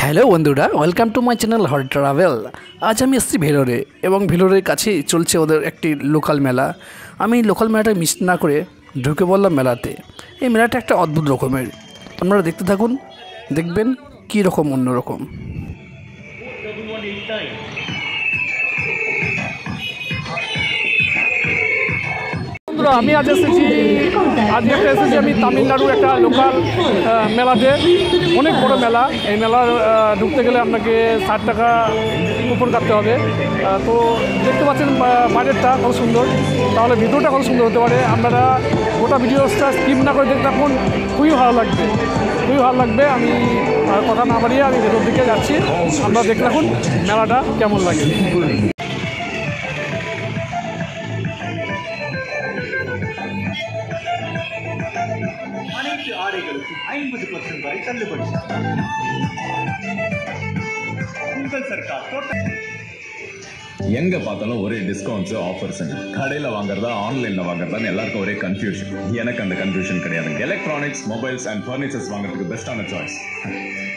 Hello বন্ধুরা, welcome to my channel hot travel. আজ আমি এসেছি ভেলোরে এবং ভেলোরের কাছেই চলছে ওদের একটি লোকাল মেলা। আমি লোকাল মেলাটা মিস না করে ঢুকে পড়লাম মেলাতে। এই মেলাটা একটা অদ্ভুত রকমের, আপনারা দেখতে থাকুন, দেখবেন কী রকম অন্যরকম। আমি আজ এসেছি আমি তামিলনাড়ুর একটা লোকাল মেলাতে। অনেক বড় মেলা। এই মেলা ঢুকতে গেলে আপনাকে 60 টাকা কুপন কাটতে হবে। তো দেখতে পাচ্ছেন বাইরেরটা কত সুন্দর, তাহলে ভিডিওটা কত সুন্দর হতে পারে। আপনারা গোটা ভিডিওটা স্কিপ না করে দেখতে থাকুন, খুবই ভালো লাগবে। আমি কথা না বাড়িয়ে আমি ভেতর দিকে যাচ্ছি, আপনারা দেখতে থাকুন মেলাটা কেমন লাগে। அனைத்து ஆடைகளுக்கு 50% வரை தள்ளுபடி. உங்கள் சர்க்கார் எங்க பார்த்தாலும் ஒரே டிஸ்கவுண்ட்ஸ் ஆஃபர்ஸ். கடையில் வாங்குறதா ஆன்லைன்ல வாங்குறதான்னு எல்லாருக்கும் ஒரே கன்ஃபியூஷன். எனக்கு அந்த கன்ஃபியூஷன் கிடையாது. எலக்ட்ரானிக்ஸ், மொபைல்ஸ் அண்ட் ஃபர்னிச்சர்ஸ் வாங்குறதுக்கு பெஸ்டான சாய்ஸ்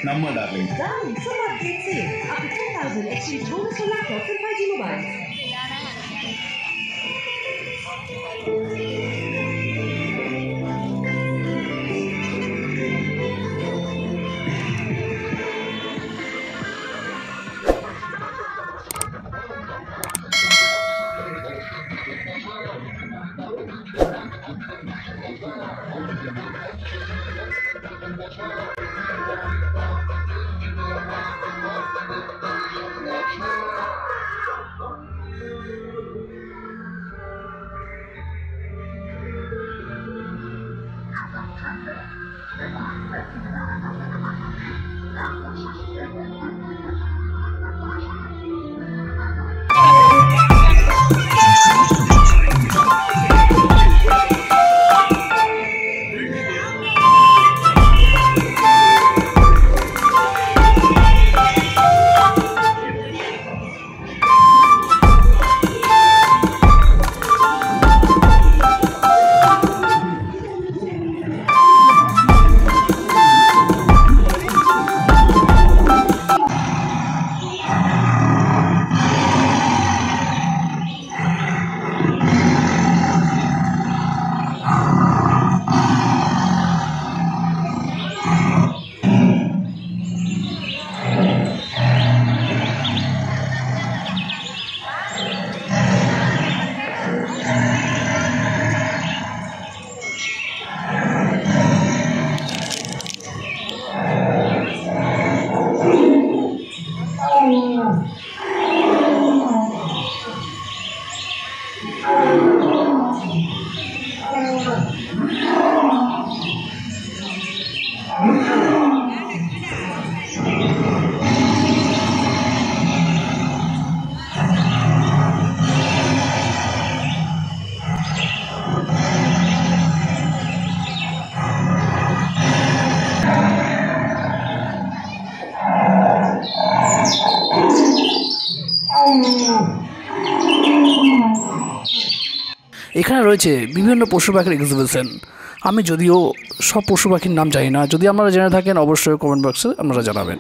நம்ம டார்லிங். এখানে রয়েছে বিভিন্ন পশু পাখির এক্সিবিশন। আমি যদিও সব পশু পাখির নাম জানি না, যদি আপনারা জেনে থাকেন অবশ্যই কমেন্ট বক্সে আপনারা জানাবেন।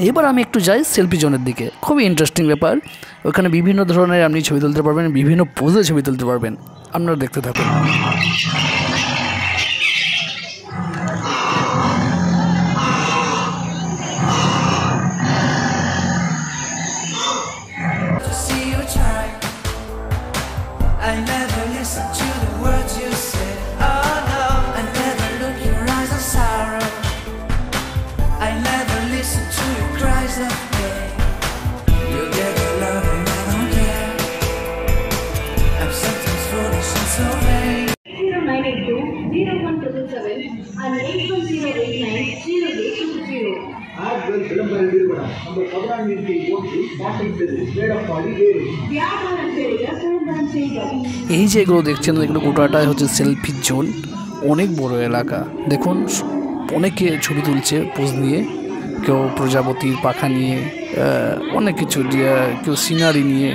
এবার আমি একটু যাই সেলফি জোনের দিকে। খুবই ইন্টারেস্টিং ব্যাপার। ওখানে বিভিন্ন ধরনের আপনি ছবি তুলতে পারবেন, বিভিন্ন পোজে ছবি তুলতে পারবেন। আপনারা দেখতে থাকুন। এই যে এগুলো দেখছেন, এগুলো গোটাটাই হচ্ছে সেলফি জোন। অনেক বড় এলাকা। দেখুন, অনেকে ছবি তুলছে পোজ নিয়ে, কেউ প্রজাপতির পাখা নিয়ে, অনেক কিছু, কেউ সিনারি নিয়ে।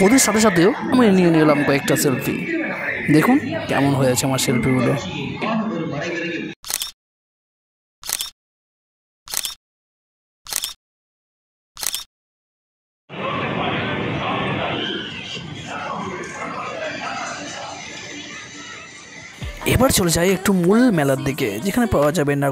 ওদের সাথে সাথেও আমি নিয়ে নিলাম কয়েকটা সেলফি। দেখুন কেমন হয়েছে আমার সেলফিগুলো। এবার চলে যাই একটু মূল মেলার দিকে, যেখানে পাওয়া যাবে না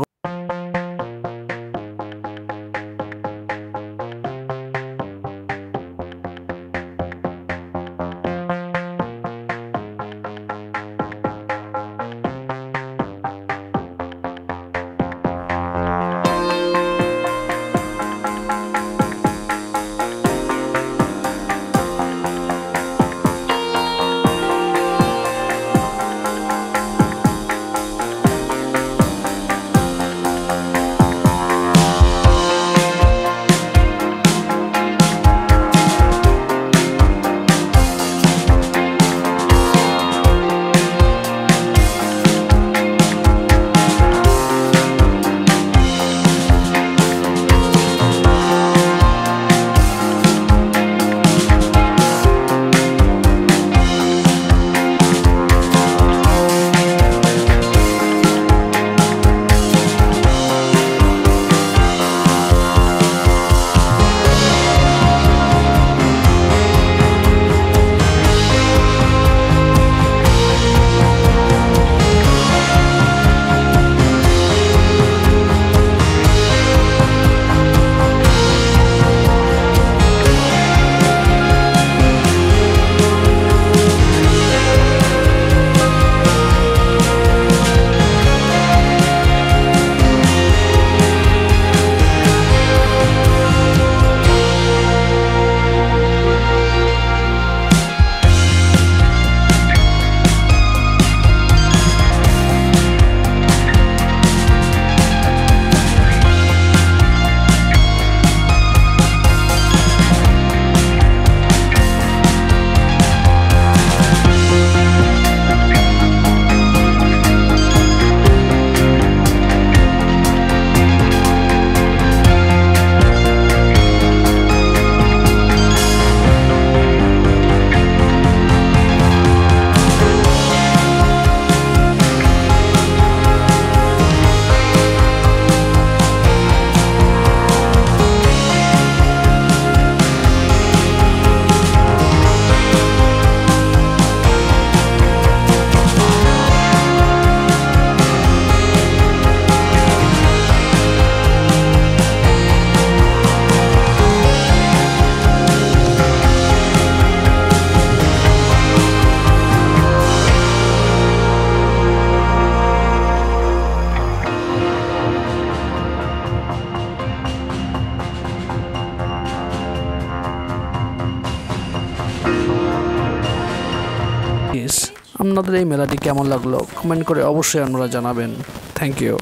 আপনাদের এই মেলাটি কেমন লাগলো কমেন্ট করে অবশ্যই আপনারা জানাবেন। Thank you.